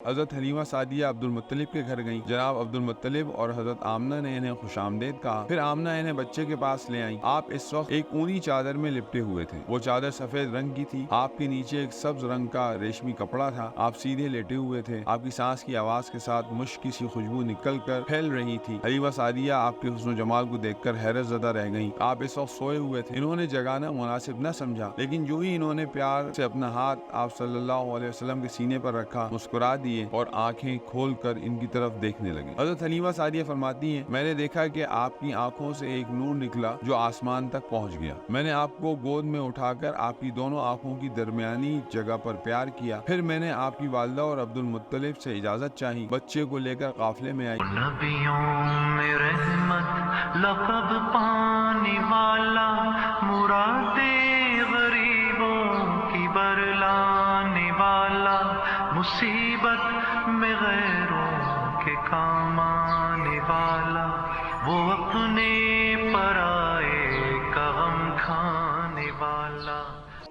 حضرت حلیمہ سعدیہ عبد المطلب کے گھر گئیں۔ جناب عبد المطلب اور حضرت آمنہ نے انہیں خوش آمدید کہا۔ پھر آمنہ انہیں بچے کے پاس لے آئیں۔ آپ اس وقت ایک اونی چادر میں لپٹے ہوئے تھے۔ وہ چادر سفید رنگ کی تھی۔ آپ کے نیچے ایک سبز رنگ کا ریشمی کپڑا تھا۔ آپ سیدھے لیٹے ہوئے تھے۔ آپ کی سانس کی آواز کے ساتھ مشک کی سی خوشبو نکل کر پھیل رہی تھی۔ حلیمہ سعدیہ آپ کے حسن و جمال کو دیکھ کر حیرت زدہ رہ گئیں۔ آپ اس وقت سوئے ہوئے تھے۔ انہوں نے جگانا مناسب نہ سمجھا، لیکن جو ہی انہوں نے پیار سے اپنا ہاتھ آپ صلی اللہ علیہ وسلم کے سینے پر رکھا، مسکرا دیے اور آنکھیں کھول کر ان کی طرف دیکھنے لگے۔ حضرت حلیمہ سعدیہ فرماتی ہیں، میں نے دیکھا کہ آپ کی آنکھوں سے ایک نور نکلا جو آسمان تک پہنچ گیا۔ میں نے آپ کو گود میں اٹھا کر آپ کی دونوں آنکھوں کی درمیانی جگہ پر پیار کیا۔ پھر میں نے آپ کی والدہ اور عبد المطلب سے اجازت چاہی، بچے کو لے کر قافلے میں آئی۔ نبیوں میں رحمت لقب پانے والا، مرادیں غریبوں کی برلانے والا، مصیبت میں غیروں کے کام آنے والا، وہ اپنے پرائے کا غم کھانے والا۔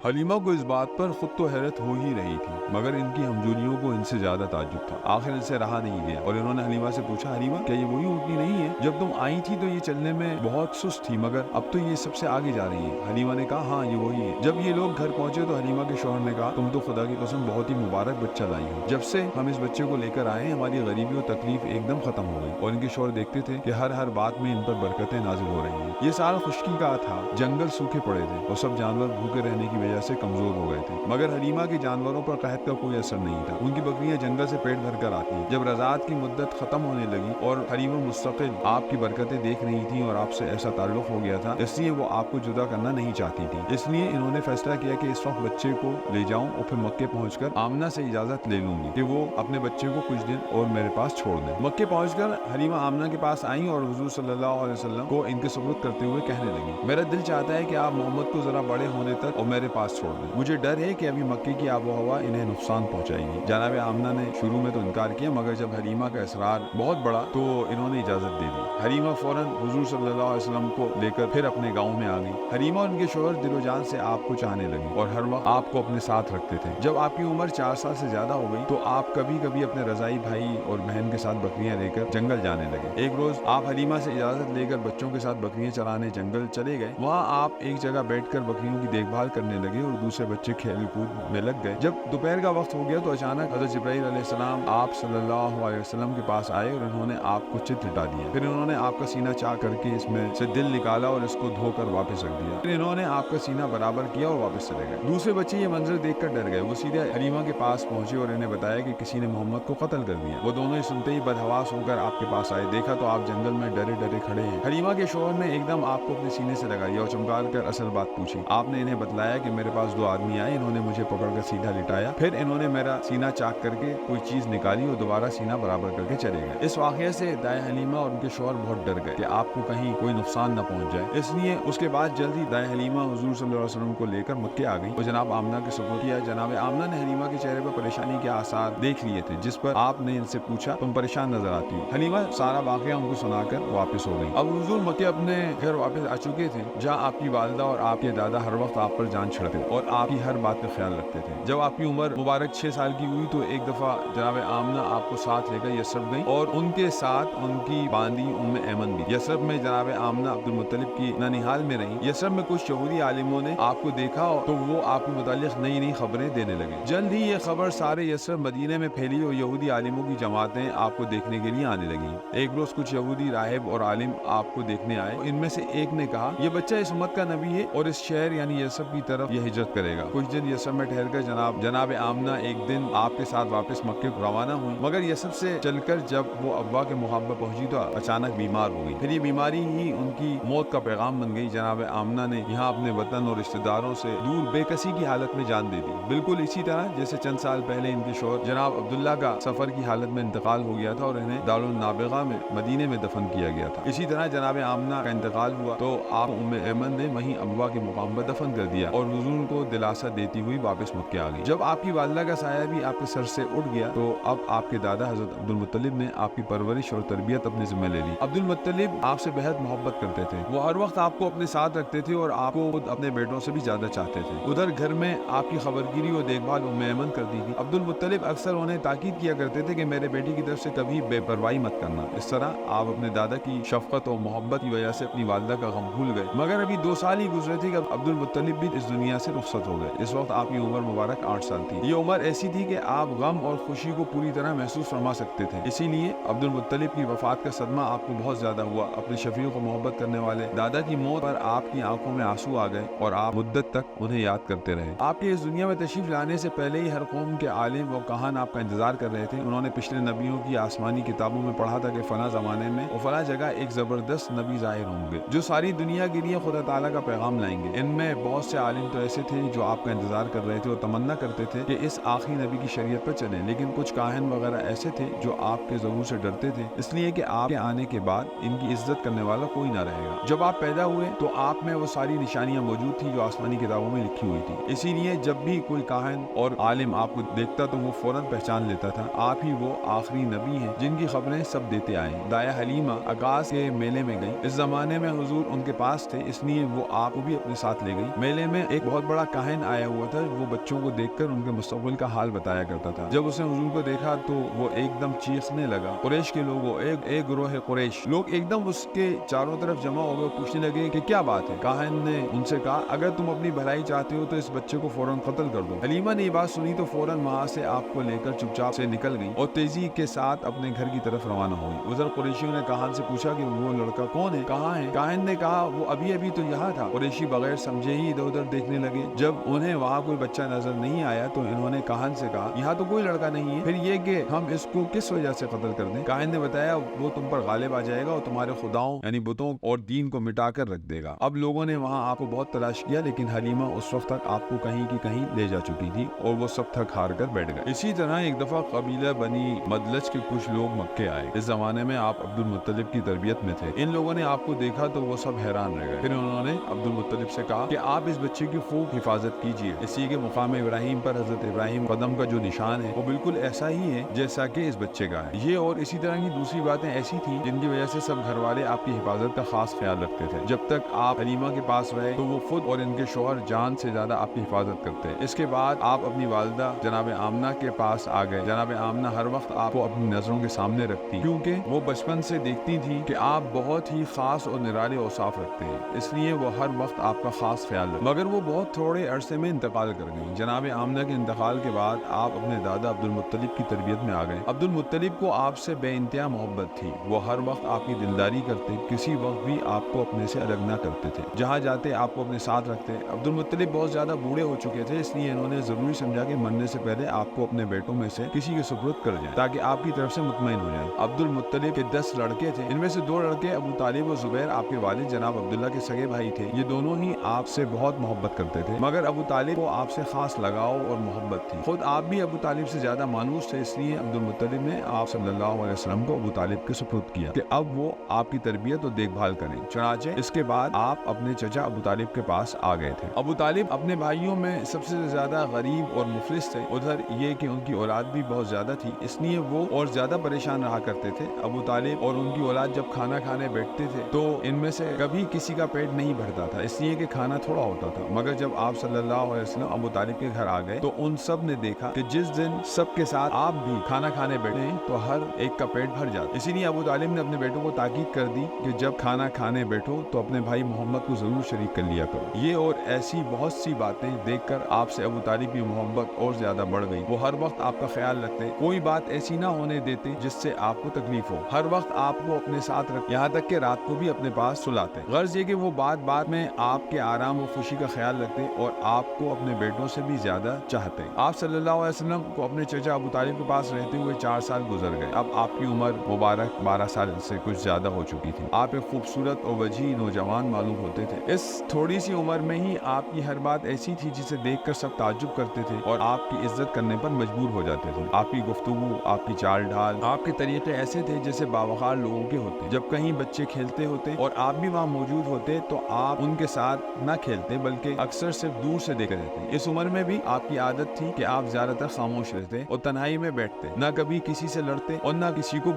حلیمہ کو اس بات پر خود تو حیرت ہو ہی رہی تھی، مگر ان کی ہمجولیوں کو ان سے زیادہ تعجب تھا۔ آخر ان سے رہا نہیں گیا اور انہوں نے حلیمہ سے پوچھا، حلیمہ کیا یہ وہی اونٹنی نہیں ہے؟ جب تم آئی تھی تو یہ چلنے میں بہت سست تھی، مگر اب تو یہ سب سے آگے جا رہی ہے۔ حلیمہ نے کہا، ہاں یہ وہی ہے۔ جب یہ لوگ گھر پہنچے تو حلیمہ کے شوہر نے کہا، تم تو خدا کی قسم بہت ہی مبارک بچہ لائی ہو۔ جب سے ہم اس بچے کو لے کر آئے ہماری غریبی و تکلیف ایک دم ختم ہو گئی۔ اور ان کے شوہر دیکھتے تھے کہ ہر بات میں ان پر برکتیں نازل ہو رہی ہیں۔ یہ سال خشکی کا تھا، جنگل سوکھے پڑے تھے اور سب جانور بھوکے رہنے کی وجہ سے کمزور ہو گئے تھے، مگر حلیمہ کے جانوروں پر قحط کا کوئی اثر نہیں تھا۔ ان کی بکریاں جنگل سے پیٹ بھر کر آتی ہیں۔ جب رضاعت کی مدت ختم ہونے لگی اور حلیمہ مستقل آپ کی برکتیں دیکھ رہی تھیں اور آپ سے ایسا تعلق ہو گیا تھا، اس لیے وہ آپ کو جدا کرنا نہیں چاہتی تھی۔ اس لیے انہوں نے فیصلہ کیا کہ اس وقت بچے کو لے جاؤں اور پھر مکے پہنچ کر آمنہ سے اجازت لے لوں گی کہ وہ اپنے بچے کو کچھ دن اور میرے پاس چھوڑ دیں۔ مکے پہنچ کر حلیمہ آمنہ کے پاس آئیں اور حضور صلی اللہ علیہ وسلم کو ان کے سپرد کرتے ہوئے کہنے لگی، میرا دل چاہتا ہے کہ آپ محمد کو ذرا بڑے ہونے تک اور میرے پاس چھوڑ دیں۔ مجھے ڈر ہے کہ ابھی مکے کی آب و ہوا انہیں نقصان پہنچائے گی۔ جناب آمنہ نے شروع میں تو انکار کیا، مگر جب حلیمہ کا اصرار بہت بڑا تو انہوں نے اجازت دے دی۔ حلیمہ فوراً حضور صلی اللہ علیہ وسلم کو لے کر پھر اپنے گاؤں میں آ گئی۔ حلیمہ اور ان کے شوہر دل و جان سے آپ کو چاہنے لگے اور ہر وقت آپ کو اپنے ساتھ رکھتے تھے۔ جب آپ کی عمر 4 سال سے زیادہ ہو گئی تو آپ کبھی کبھی اپنے رضائی بھائی اور بہن کے ساتھ بکریاں لے کر جنگل جانے لگے۔ ایک روز آپ حلیمہ سے اجازت لے کر بچوں کے ساتھ بکریاں چرانے جنگل چلے گئے۔ وہاں آپ ایک جگہ بیٹھ کر بکریوں کی دیکھ بھال کرنے لگے اور دوسرے بچے کھیل کود میں لگ گئے۔ جب دوپہر کا وقت ہو گیا تو اچانک حضرت جبرائیل علیہ السلام آپ صلی اللہ علیہ وسلم کے پاس آئے اور انہوں نے آپ کو چت ہٹا دیا۔ پھر انہوں نے آپ کا سینہ چاک کر کے اس میں سے دل نکالا اور اس کو دھو کر واپس رکھ دیا۔ پھر انہوں نے آپ کا سینہ برابر کیا اور واپس چلے گئے۔ دوسرے بچے یہ منظر دیکھ کر ڈر گئے۔ وہ سیدھے حلیمہ کے پاس پہنچے اور انہیں بتایا کہ کسی نے محمد کو قتل کر دیا۔ وہ دونوں ہی سنتے ہی بدحواس ہو کر آپ کے پاس آئے۔ دیکھا تو آپ جنگل میں ڈرے ڈرے کھڑے ہیں۔ حلیمہ کے شوہر نے ایک دم آپ کو اپنے سینے سے لگا لیا اور چمکار کر اصل بات پوچھی۔ آپ نے انہیں بتلایا کہ میرے پاس 2 آدمی آئے، انہوں نے مجھے پکڑ کر سیدھا لٹایا، پھر انہوں نے میرا سینہ چاک کر کے کوئی چیز نکالی اور دوبارہ سینہ برابر کر کے چلے گئے۔ اس واقعے سے دائیں حلیمہ اور ان کے شوہر بہت ڈر گئے کہ آپ کو کہیں کوئی نقصان نہ پہنچ جائے۔ اس لیے اس کے بعد جلدی دائیں حلیمہ حضور صلی اللہ علیہ وسلم کو لے کر مکے آ گئی اور جناب آمنہ کے سپرد کیا۔ جناب آمنہ نے حلیمہ کے چہرے پر پریشانی کے آثار دیکھ لیے تھے، جس پر آپ نے ان سے پوچھا، تم پریشان نظر آتی ہو۔ حلیمہ سارا واقعہ ان کو سنا کر واپس ہو گئی۔ اب حضور مکے اپنے گھر واپس آ چکے تھے، جہاں آپ کی والدہ اور آپ کے دادا ہر وقت آپ پر جان چھڑتے اور آپ کی ہر بات کا خیال رکھتے تھے۔ جب آپ کی عمر مبارک 6 سال کی ہوئی تو ایک دفعہ جناب آمنہ آپ کو ساتھ لے کر یثرب گئی اور ان کے ساتھ ان کی باندی ایمن بھی۔ یثرب میں جناب آمنہ عبد المطلب کی ننیحال میں رہی۔ یثرب میں کچھ یہودی عالموں نے آپ کو دیکھا تو وہ آپ کے متعلق نئی خبریں دینے لگے۔ جلد ہی یہ خبر سارے یثرب مدینے میں پھیلی اور یہودی عالموں کی جماعتیں آپ کو دیکھنے کے لیے آنے لگیں۔ ایک روز کچھ یہودی راہب اور عالم آپ کو دیکھنے آئے۔ ان میں سے ایک نے کہا، یہ بچہ اس امت کا نبی ہے اور اس شہر یعنی یثرب کی طرف یہ ہجرت کرے گا۔ کچھ دن یثرب میں ٹھہر کر جناب آمنہ ایک دن آپ کے ساتھ واپس مکے کو روانہ ہوئی، مگر یثرب سے چل کر جب وہ ابا کے محبہ پہنچی تو اچانک بیمار ہو گئی۔ پھر یہ بیماری ہی ان کی موت کا پیغام بن گئی۔ جناب آمنہ نے یہاں اپنے وطن اور رشتہ داروں سے دور بے کسی کی حالت میں جان دے دی، بالکل اسی طرح جیسے چند سال پہلے ان کے شوہر جناب عبداللہ کا سفر کی حالت میں انتقال ہو گیا تھا اور انہیں دارالنابغہ میں مدینے میں دفن کیا گیا تھا۔ اسی طرح جناب آمنہ کا انتقال ہوا تو آپ ایمن نے وہیں ابوا کے مقام پر دفن کر دیا اور حضور کو دلاسا دیتی ہوئی واپس مکے آ گئی۔ جب آپ کی والدہ کا سایہ بھی آپ کے سر से उठ गया तो अब आपके दादा हजरत अब्दुल मुत्तलिब ने आपकी परवरिश और तरबियत अपने जिम्मे ले ली। अब्दुल मुत्तलिब आपसे बेहद मोहब्बत करते थे, वो हर वक्त आपको अपने साथ रखते थे और आपको खुद अपने बेटों से भी ज्यादा चाहते थे। उधर घर में आपकी खबरगिरी और देखभाल उम्मे ऐमन करती थी। अब्दुल मुत्तलिब अक्सर उन्हें ताकीद किया करते थे कि मेरे बेटी की तरफ से कभी बेपरवाही मत करना। इस तरह आप अपने दादा की शफकत और मोहब्बत की वजह से अपनी वालिदा का गम भूल गए। मगर अभी 2 साल ही गुजरे थे कि अब्दुल मुत्तलिब भी इस दुनिया से रुखसत हो गए। इस वक्त आपकी उम्र मुबारक 8 साल थी। ये उम्र ऐसी थी कि आप गम और खुशी को पूरी तरह महसूस फरमा सकते थे। इसीलिए अब्दुल मुत्तलिब की वफात का सदमा आपको बहुत ज्यादा हुआ। अपने शफीक को मोहब्बत करने वाले दादा की मौत पर आपकी आंखों में आंसू आ गए और आप मुद्दत तक उन्हें याद करते रहे। आपके इस दुनिया में तशरीफ लाने से पहले ही हर कौम के आलिम व कहान आपका इंतजार कर रहे थे। उन्होंने पिछले नबियों की आसमानी किताबों में पढ़ा था कि फला जमाने में और फला जगह एक जबरदस्त नबी जाहिर होंगे जो सारी दुनिया के लिए खुदा ताला का पैगाम लाएंगे। इनमें बहुत से आलिम तो ऐसे थे जो आपका इंतजार कर रहे थे और तमन्ना करते थे कि इस आखिरी नबी की शरीयत पर चलें, लेकिन कुछ काहिन वगैरह ऐसे थे जो आपके ज़रूर से डरते थे, इसलिए कि आपके आने के बाद इनकी इज्जत करने वाला कोई ना रहेगा। जब आप पैदा हुए तो आप में वो सारी निशानियां मौजूद थी जो आसमानी किताबों में लिखी हुई थी। इसीलिए जब भी कोई काहिन और आलिम आपको देखता तो वो फौरन पहचान लेता था आप ही वो आखिरी नबी हैं जिनकी खबरें सब देते आए। दाया हलीमा आकाश के मेले में गई। इस जमाने में हुजूर उनके पास थे, इसलिए वो आपको भी अपने साथ ले गई। मेले में एक बहुत बड़ा काहिन आया हुआ था। वो बच्चों को देखकर उनके मुस्तकबिल का हाल बताया करता था। जब उसने हुजूर को देखा तो वो एकदम चीखने लगा, कुरैश के लोगों, एक ग्रोह कुरैश। लोग एकदम उसके चारों तरफ जमा हो गए, पूछने लगे कि क्या बात है। काहिन ने उनसे कहा, अगर तुम अपनी भलाई चाहते हो तो इस बच्चे को फौरन कत्ल कर दो। हलीमा ने ये बात सुनी तो फौरन वहाँ से आपको लेकर चुपचाप से निकल गई और तेजी के साथ अपने घर की तरफ रवाना हुई। उधर कुरैशियों ने काहिन से पूछा कि वो लड़का कौन है, कहाँ है। काहिन ने कहा, वो अभी अभी तो यहाँ था। कुरैशी बगैर समझे ही इधर उधर देखने लगे। जब उन्हें वहाँ कोई बच्चा नजर नहीं आया तो इन्होंने काहिन से कहा, यहाँ तो कोई लड़का नहीं है, फिर ये कि हम इसको किस वजह से कत्ल कर दें। काहिन ने बताया, वो तुम पर गालिब आ जाएगा और तुम्हारे खुदाओं यानी बुतों और दीन को मिटा कर रख देगा। अब लोगों ने वहाँ आपको बहुत तलाश किया, लेकिन हलीमा उस वक्त तक आपको कहीं की कहीं ले जा चुकी थी और वो सब थक हार कर बैठ गए। इसी तरह एक दफा कबीला बनी मदलज के कुछ लोग मक्के आए। इस जमाने में आप अब्दुल मुत्तलिब की तरबियत में थे। इन लोगों ने आपको देखा तो वो सब हैरान रह गए। फिर उन्होंने अब्दुल मुत्तलिब से कहा कि आप इस बच्चे की खूब हिफाजत कीजिए। इसी के मुकाम इब्राहिम पर हजरत इब्राहिम कदम का जो निशान है वो बिल्कुल ऐसा ही है जैसा कि इस बच्चे का है। ये और इसी तरह की दूसरी बातें ऐसी थी जिनकी वजह से सब घर वाले आपकी हिफाजत का खास ख्याल रखते थे। जब तक आप हलीमा के पास रहे तो वो खुद और इनके शौहर जान से ज्यादा आपकी हिफाजत करते। इसके बाद आप अपनी वालिदा जनाब आमना के पास आ गए। जनाब आमना हर वक्त आपको अपनी नजरों के सामने रखती, क्योंकि वो बचपन से देखती थी कि आप बहुत ही खास और निराले औसाफ रखते हैं, इसलिए वो हर वक्त आपका खास ख्याल रखते। मगर वो बहुत थोड़े अरसे में इंतकाल कर गई। जनाब आमना के इंतकाल के बाद आप अपने दादा अब्दुल मुत्तलिब की तरबियत में आ गए। अब्दुल मुत्तलिब को आपसे बेइंतहा मोहब्बत थी। वो हर वक्त आपकी दिलदारी करते, किसी वक्त भी आपको अपने से अलग ना करते थे। जहाँ जाते आपको अपने साथ रखते। अब्दुल मुत्तलिब बहुत ज्यादा बूढ़े हो चुके थे, इसलिए इन्होंने जरूरी समझा कि मरने से पहले आपको अपने बेटों में से किसी के सुपुर्द कर जाए ताकि आपकी तरफ से मुतमईन हो जाए। अब्दुल मुत्तलिब के 10 लड़के थे। इनमें से 2 लड़के अबू तालिब और जुबैर आपके वालिद जनाब अब्दुल्ला के सगे भाई थे। ये दोनों ही आपसे बहुत मोहब्बत करते थे, मगर अबू तालिब को आपसे खास लगाव और मोहब्बत थी। खुद आप भी अबू तालिब से ज्यादा मानूस थे, इसलिए अब्दुल मुत्तलिब ने आप सल्लल्लाहु अलैहि वसल्लम को अबू तालिब के सुपुर्द किया कि अब वो आपकी तरबियत और देखभाल करें। चुनाचे इसके बाद आप अपने चचा अबू तालिब के पास आ गए थे। अबू तालिब अपने भाइयों में सबसे ज्यादा गरीब और मुफलिस थे। उधर ये कि उनकी औलाद भी बहुत ज्यादा थी, इसलिए वो और ज्यादा परेशान रहा करते थे। अबू तालिब और उनकी औलाद जब खाना खाने बैठते थे तो इनमें से कभी किसी का पेट नहीं भरता था, इसलिए कि खाना थोड़ा होता था। मगर जब आप सल्लल्लाहु अलैहि वसल्लम अबू तालिब के घर आ गए तो उन सब ने देखा कि जिस दिन सबके साथ आप भी खाना खाने बैठे तो हर एक का पेट भर जाता। इसीलिए अबू तालिब ने अपने बेटों को ताकीद कर दी कि जब खाना खाने बैठो तो अपने भाई मोहम्मद को जरूर शरीक कर लिया करो। ये और ऐसी बहुत सी बातें देखकर आपसे अबू तालिब की मोहब्बत और ज्यादा बढ़ गई। वो हर वक्त आपका ख्याल रखते, कोई बात ऐसी ना होने देते जिससे आपको तकलीफ हो। हर वक्त आपको अपने साथ रख, यहाँ तक कि रात को भी अपने पास सुलाते। गर्ज ये कि वो बात बात में आपके आराम और खुशी का ख्याल रखते और आपको अपने बेटों से भी ज्यादा चाहते। आप सल्लल्लाहु अलैहि वसल्लम को अपने चचा अबू तालिब के पास रहते हुए 4 साल गुजर गए। अब आपकी उम्र मुबारक 12 साल से कुछ ज्यादा हो चुकी थी। आप एक खूबसूरत और वजीह नौजवान मालूम होते थे। इस थोड़ी सी उम्र में ही आपकी हर बात ऐसी थी जिसे देखकर सब ताज्जुब करते थे और आपकी इज्जत करने पर मजबूर हो जाते थे। आपकी गुफ्तगू, आपकी चाल ढाल, आपके तरीके ऐसे थे जैसे बावकार लोगों के होते। जब कहीं बच्चे खेलते होते और आप भी वहाँ मौजूद होते तो आप उनके साथ न खेलते बल्कि अक्सर सिर्फ दूर से देखते रहते। इस उम्र में भी आपकी आदत थी कि आप ज्यादातर खामोश खामोश रहते और तन्हाई में बैठते, ना कभी किसी से लड़ते और ना किसी को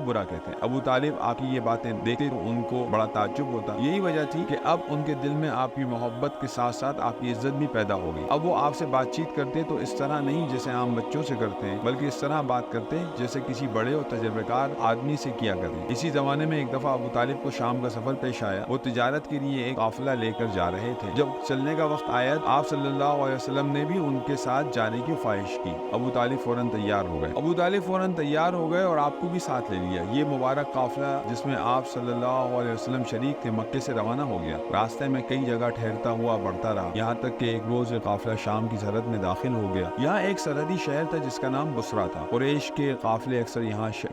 बुरा कहते। अबू तालिब आपकी ये बातें देखते तो उनको बड़ा ताज्जुब होता। यही वजह थी कि अब उनके दिल में आपकी मोहब्बत के साथ साथ आपकी इज्जत भी पैदा हो गई। अब वो आपसे बातचीत करते तो इस तरह नहीं जैसे आम बच्चों से करते हैं, बल्कि इस तरह बात करते हैं जैसे किसी बड़े और तजर्बेकार आदमी से किया करते। इसी जमाने में एक दफा अबू तालिब को शाम का सफर पेश आया। वो तिजारत के लिए एक काफिला लेकर जा रहे थे। जब चलने का वक्त आया, आप सल्लल्लाहु अलैहि वसल्लम ने भी उनके साथ जाने की ख्वाहिश की। अबू तालिब फौरन तैयार हो गए और आपको भी साथ ले लिया। ये मुबारक काफिला जिसमें आप सल्लल्लाहु अलैहि वसल्लम शरीक थे, मक्के से रवाना हो गया। रास्ते में कई जगह ठहरता हुआ बढ़ता रहा, यहाँ तक कि एक रोज काफिला शाम की सरहद में दाखिल हो गया। यहाँ एक सरहदी शहर था जिसका नाम बुसरा था। कुरैश के काफिले अक्सर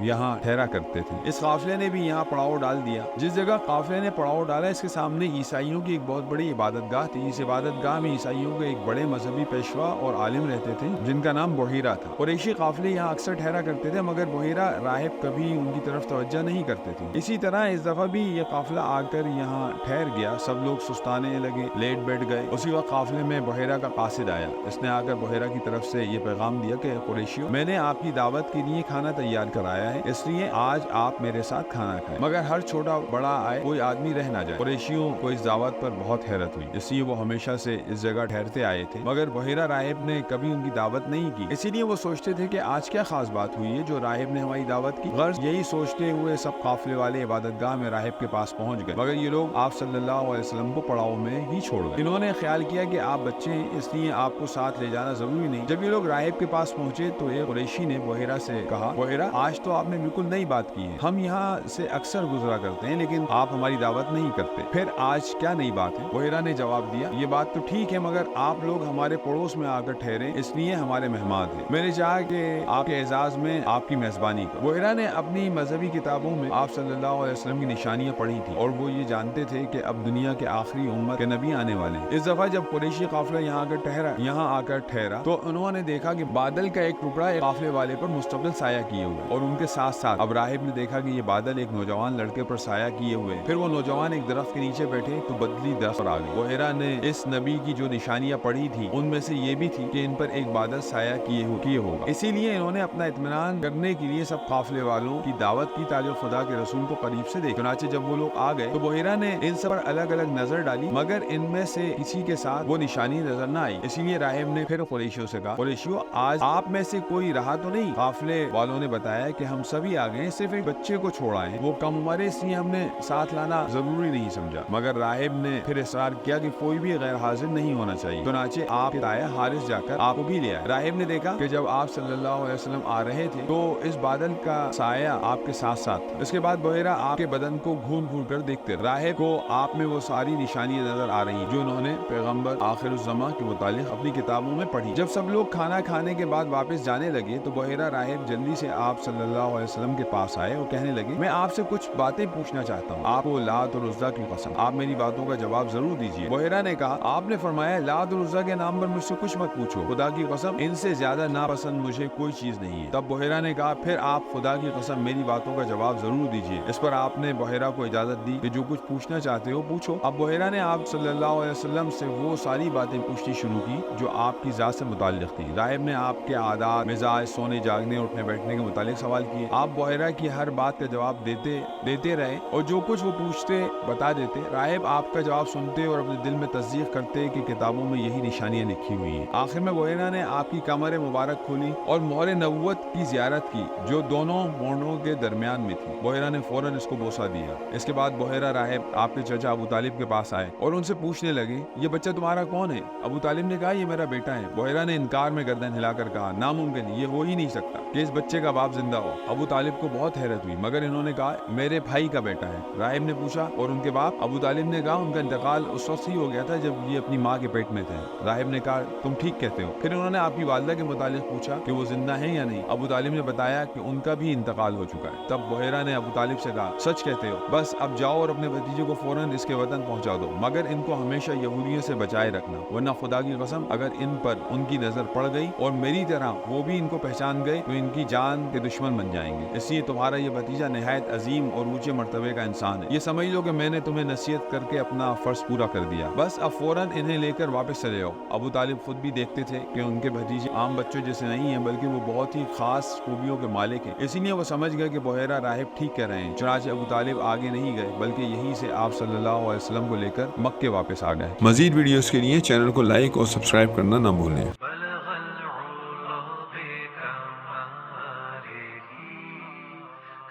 यहाँ ठहरा करते थे। इस काफिले ने भी यहाँ पड़ाव डाल दिया। जिस जगह काफिले ने पड़ाव डाला, इसके सामने ईसाइयों की एक बहुत बड़ी इबादतगाह थी। इस इबादतगाह में ईसाइयों के एक बड़े मजहबी पेशवा और आलिम रहते थे जिनका नाम बुहैरा था। कुरैशी काफिले यहाँ अक्सर ठहरा करते थे, मगर बुहैरा राहिब कभी उनकी तरफ तवज्जो नहीं करते थे। इसी तरह इस दफा भी ये काफिला आकर यहाँ ठहर गया। सब लोग सुस्ताने लगे, लेट बैठ गए। उसी वक्त काफिले में बुहैरा का कासिद आया। इसने आकर बुहैरा की तरफ से ये पैगाम दिया कि कुरैशियों, मैंने आपकी दावत के लिए खाना तैयार कराया है, इसलिए आज आप मेरे साथ खाना खाएं, मगर हर छोटा बड़ा आए, कोई आदमी रह ना जाए। कुरैशियों को इस दावत पर बहुत हैरत हुई, इसलिए वो हमेशा से इस जगह ठहरते आए थे, मगर बुहैरा राहिब ने कभी उनकी दावत नहीं की। इसीलिए वो सोचते थे कि आज क्या खास बात हुई है जो राहिब ने हमारी दावत की। गर्ज यही सोचते हुए सब काफिले वाले इबादतगाह में राहिब के पास पहुंच गए, मगर ये लोग आप सल्लल्लाहु अलैहि वसल्लम को पड़ाव में ही छोड़ गए। इन्होंने ख्याल किया कि आप बच्चे हैं, इसलिए आपको साथ ले जाना जरूरी नहीं। जब ये लोग राहिब के पास पहुंचे तो एक कुरैशी ने बुहैरा से कहा, बुहैरा, आज तो आपने बिल्कुल नई बात की है। हम यहाँ से अक्सर गुजरा करते हैं, लेकिन आप हमारी दावत नहीं करते, फिर आज क्या नई बात है? बुहैरा ने जवाब दिया, ये बात तो ठीक है, मगर आप लोग हमारे पड़ोस में आकर ठहरे, इसलिए हमारे मेहमान हैं। मैंने चाहा कि आपके एजाज में आपकी मेजबानी कर। बुहैरा ने अपनी मजहबी किताबों में आप सल्लल्लाहु अलैहि वसल्लम की निशानियां पढ़ी थी और वो ये जानते थे कि अब दुनिया के आखिरी उम्मत के नबी आने वाले हैं। इस दफा जब कुरैशी काफिला यहाँ आकर ठहरा तो उन्होंने देखा कि बादल का एक टुकड़ा एक काफिले वाले पर मुस्तकिल साया किए हुए, और उनके साथ साथ अब राहिब ने देखा कि ये बादल एक नौजवान लड़के पर साया किए हुए। फिर वो नौजवान एक दरख्त के नीचे बैठे तो बदली दरख्त पर आ गई। बुहैरा ने इस नबी की जो निशानियां पढ़ी थी उनमें से ये भी थी कि इन पर एक बादल साया किए होगा। इसीलिए इन्होंने अपना इत्मीनान करने के लिए सब काफिले वालों की दावत की ताकि खुदा के रसूल को करीब से देखे। चुनांचे जब वो लोग आ गए तो बुहैरा ने इन सब पर अलग अलग नजर डाली, मगर इनमें से किसी के साथ वो निशानी नजर न आई। इसीलिए राहिब ने फिर कुरैशियों से कहा, कुरैशियों, आज आप में से कोई रहा तो नहीं? काफिले वालों ने बताया कि हम सभी आ गए, सिर्फ एक बच्चे को छोड़ा है, वो कम उम्र है, इसलिए हमने साथ लाना जरूरी नहीं समझा। मगर राहिब ने फिर इसरार किया कि कोई भी गैर हाजिर नहीं होना चाहिए। चुनांचे आप ताया हारिस जाकर आपको भी ले आए। राहिब ने देखा कि जब आप सल्लल्लाहु अलैहि वसल्लम आ रहे थे तो इस बादल का साया आपके साथ साथ था। इसके बाद बुहैरा आपके बदन को घूम कर देखते। राहिब को आप में वो सारी निशानियां नजर आ रही जो उन्होंने पैगंबर आखिरुज़्ज़मा के मुतालिक अपनी किताबों में पढ़ी। जब सब लोग खाना खाने के बाद वापस जाने लगे तो बुहैरा राहिब जल्दी से आप सल्लल्लाहु अलैहि वसल्लम के पास आए और कहने लगे, मैं आपसे कुछ बातें पूछना चाहता हूँ। आपको लात और उज़्ज़ा की कसम, आप मेरी बातों का जवाब जरूर दीजिए। बुहैरा ने कहा, आपने फरमाया लात और उज़्ज़ा के नाम पर मुझसे कुछ मत पूछो, खुदा की कसम इनसे ज्यादा नापसंद मुझे कोई चीज नहीं है। तब बुहैरा ने कहा, फिर आप खुदा की कसम मेरी बातों का जवाब जरूर दीजिए। इस पर आपने बुहैरा को इजाजत दी कि जो कुछ पूछना चाहते हो पूछो। अब बुहैरा ने आप सल्लल्लाहु अलैहि वसल्लम से वो सारी बातें पूछनी शुरू की जो आपकी जात से मुताल्लिक थी। राहिब ने आपके आदात, मिजाज, सोने जागने उठने बैठने के मुतालिक सवाल किए। आप बुहैरा की हर बात का जवाब देते रहे और जो कुछ वो पूछते बता देते। राहिब आपका जवाब सुनते और अपने दिल में तस्दीक करते कि किताबों में यही निशानियां लिखी हुई हैं। आखिर में बुहैरा ने आपकी कमर मुबारक खोली और मोहर नबुव्वत की जियारत की जो दोनों मोड़ों के दरमियान में थी। बुहैरा ने फौरन इसको बोसा दिया। इसके बाद बुहैरा राहिब आपके चाचा अबू तालिब के पास आए और उनसे पूछने लगे, ये बच्चा तुम्हारा कौन है? अबू तालिब ने कहा, ये मेरा बेटा है। बुहैरा ने इनकार में गर्दन हिलाकर कहा, नामुमकिन, ये हो ही नहीं सकता कि इस बच्चे का बाप जिंदा हो। अबू तालिब को बहुत हैरत हुई, मगर इन्होंने कहा, मेरे भाई का बेटा है। राहिब ने पूछा, और उनके बाप? अबू तालिब ने कहा, उनका इंतकाल उस वक्त ही हो गया था जब ये अपनी माँ के पेट में थे। राहिब ने कहा, तुम ठीक कहते हो। फिर उन्होंने आपकी वालिदा के मुतालिक पूछा कि वो जिंदा है या नहीं। अबू तालिब ने बताया कि उनका भी इंतकाल हो चुका है। तब बुहैरा ने अबू तालिब से कहा, सच कहते हो, बस अब जाओ और अपने भतीजे को फौरन इसके वतन पहुंचा दो, मगर इनको हमेशा यहूदियों से बचाए रखना, वरना खुदा की कसम अगर इन पर उनकी नजर पड़ गई और मेरी तरह वो भी इनको पहचान गए तो इनकी जान के दुश्मन बन जाएंगे। इसलिए तुम्हारा ये भतीजा निहायत अजीम और ऊंचे मर्तबे का इंसान है। ये समझ लो कि मैंने तुम्हें नसीहत करके अपना फर्ज पूरा कर दिया, बस अब फौरन इन्हें लेकर वापस चले जाओ। अबू तालिब खुद भी देखते थे कि उनके بھتیجے عام بچوں جیسے نہیں ہیں بلکہ وہ بہت ہی خاص خوبیوں کے مالک ہیں، اسی لیے وہ سمجھ گئے کہ بحیرہ راہب ٹھیک کہہ رہے ہیں۔ چنانچہ ابو طالب آگے نہیں گئے بلکہ یہیں سے آپ صلی اللہ علیہ وسلم کو لے کر مکے واپس آ گئے۔ مزید ویڈیوز کے لیے چینل کو لائک اور سبسکرائب کرنا نہ بھولیں۔ بلغ العلا بكماله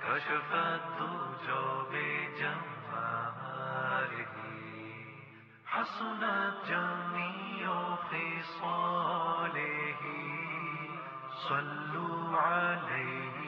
كشف الدجى بجماله حسنت جميع خصاله صلوا عليه